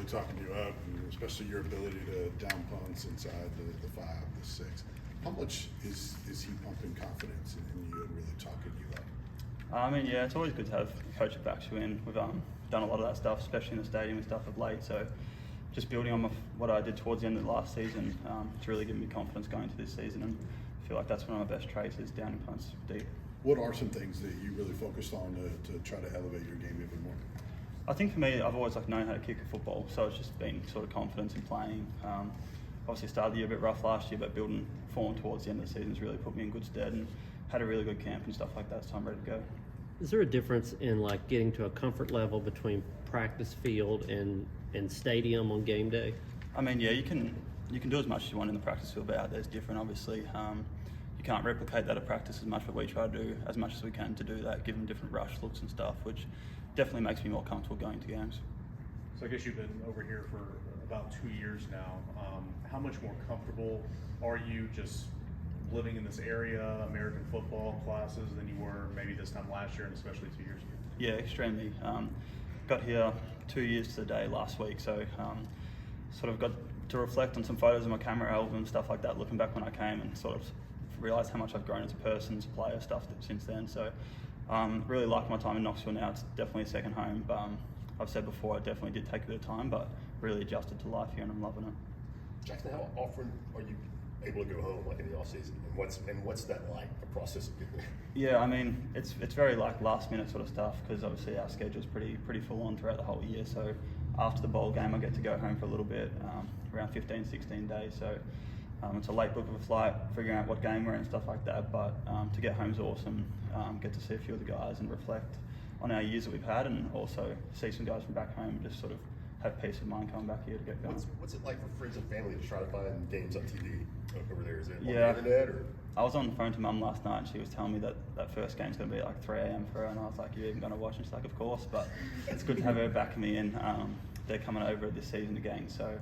talking you up, and especially your ability to down punts inside the 5, the 6. How much is he pumping confidence in you and really talking you up? I mean, yeah, it's always good to have a coach that backs you in. We've done a lot of that stuff, especially in the stadium and stuff of late. So just building on what I did towards the end of the last season, it's really given me confidence going into this season, and I feel like that's one of my best traits is down in punts deep. What are some things that you really focused on to try to elevate your game even more? I think for me, I've always known how to kick a football, so it's just been sort of confidence in playing. Obviously started the year a bit rough last year, but building form towards the end of the season has really put me in good stead, and had a really good camp and stuff like that, so I'm ready to go. Is there a difference in getting to a comfort level between practice field and stadium on game day? I mean, yeah, you can do as much as you want in the practice field, but out there's different, obviously. You can't replicate that at practice as much, but we try to do as much as we can to do that, give them different rush looks and stuff, which definitely makes me more comfortable going to games. So I guess you've been over here for about 2 years now. How much more comfortable are you just living in this area, American football classes, than you were maybe this time last year and especially 2 years ago? Yeah, extremely. Got here 2 years to the day last week, so sort of got to reflect on some photos of my camera album and stuff like that, looking back when I came, and sort of realised how much I've grown as a person, as a player, stuff since then. So really like my time in Knoxville now. It's definitely a second home. I've said before, I definitely did take a bit of time, but really adjusted to life here and I'm loving it. Jackson, how often are you able to go home in the off season, and what's that like, the process of getting there? Yeah, I mean it's very last minute sort of stuff, because obviously our schedule's pretty full on throughout the whole year. So after the bowl game I get to go home for a little bit, around 15-16 days. So it's a late book of a flight, figuring out what game we're in and stuff like that. But to get home's awesome. Get to see a few of the guys and reflect on our years that we've had, and also see some guys from back home and just sort of have peace of mind coming back here to get going. What's it like for friends and family to try to find games on TV over there? Is it on the Yeah. internet or? I was on the phone to Mum last night and she was telling me that first game's going to be at 3 a.m. for her, and I was like, "You're even going to watch?" And she's like, "Of course," but it's good to have her backing me in. They're coming over this season again, so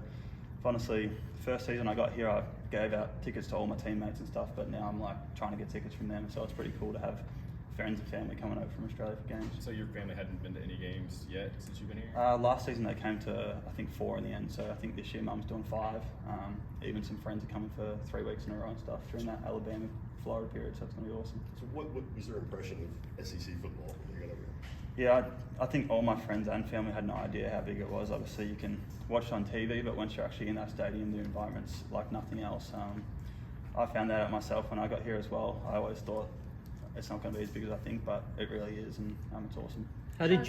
honestly, first season I got here I gave out tickets to all my teammates and stuff, but now I'm trying to get tickets from them, so it's pretty cool to have friends and family coming over from Australia for games. So your family hadn't been to any games yet since you've been here? Last season they came to I think 4 in the end, so I think this year Mum's doing 5. Even some friends are coming for 3 weeks in a row and stuff during that Alabama Florida period, so it's going to be awesome. So what was your impression of SEC football when you got over here? Yeah, I think all my friends and family had no idea how big it was. Obviously you can watch it on TV, but once you're actually in that stadium, the environment's like nothing else. I found that out myself when I got here as well. I always thought it's not going to be as big as I think, but it really is, and it's awesome. How did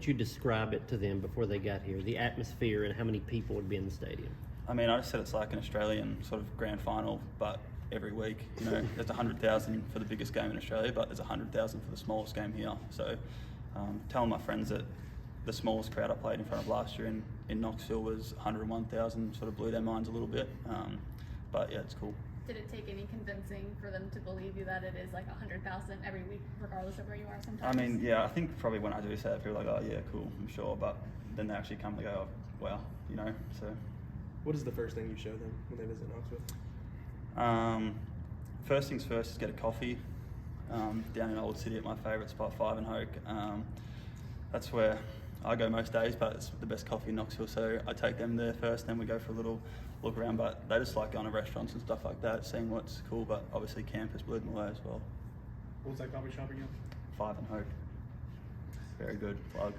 you describe it to them before they got here? The atmosphere and how many people would be in the stadium? I mean, I just said it's like an Australian sort of grand final, but every week. You know, there's 100,000 for the biggest game in Australia, but there's 100,000 for the smallest game here. So, telling my friends that the smallest crowd I played in front of last year in Knoxville was 101,000 sort of blew their minds a little bit. But yeah, it's cool. Did it take any convincing for them to believe you that it is like 100,000 every week, regardless of where you are sometimes? I mean, yeah, I think probably when I do say that, people are like, "Oh yeah, cool, I'm sure," but then they actually come and they go, "Oh, wow," you know, so. What is the first thing you show them when they visit Knoxville? First things first is get a coffee down in Old City at my favourite spot, 5 and Hoke. That's where I go most days, but it's the best coffee in Knoxville, so I take them there first, then we go for a little look around, but they just like going to restaurants and stuff like that, seeing what's cool, but obviously campus blew them away as well. What was that coffee shop again? 5 and Hoke. Very good plug.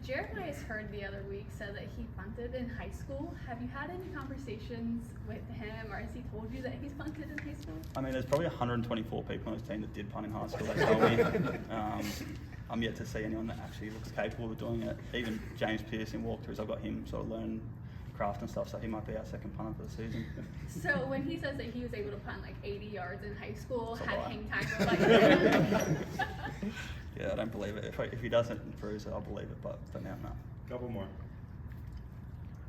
Jeremiah's heard the other week said that he punted in high school. Have you had any conversations with him, or has he told you that he's punted in high school? I mean, there's probably 124 people on his team that did punt in high school, they told me. I'm yet to see anyone that actually looks capable of doing it. Even James Pearce in walkthroughs, I've got him sort of learn craft and stuff, so he might be our second punter for the season. So when he says that he was able to punt like 80 yards in high school, It's a had lie. hang tackle like that. Yeah, I don't believe it. If he doesn't improve it, I'll believe it, but for now, no. Couple more.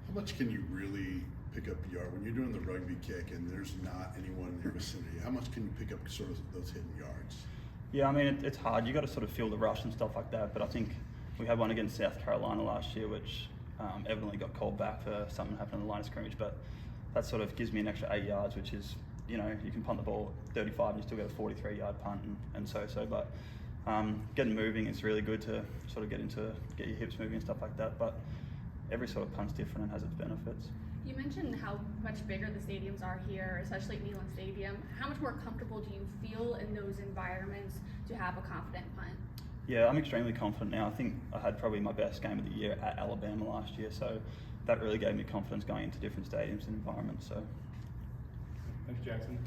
How much can you really pick up a yard when you're doing the rugby kick and there's not anyone in your vicinity? How much can you pick up sort of those hidden yards? Yeah, I mean, it's hard. You got to sort of feel the rush and stuff like that, but I think we had one against South Carolina last year, which evidently got called back for something happened on the line of scrimmage, but that sort of gives me an extra 8 yards, which is, you know, you can punt the ball 35 and you still get a 43-yard punt and so, but getting moving is really good to sort of get your hips moving and stuff like that, but every sort of punt's different and has its benefits. You mentioned how much bigger the stadiums are here, especially at Neyland Stadium. How much more comfortable do you feel in those environments to have a confident punt? Yeah, I'm extremely confident now. I think I had probably my best game of the year at Alabama last year, so that really gave me confidence going into different stadiums and environments. So, Thanks, Jackson.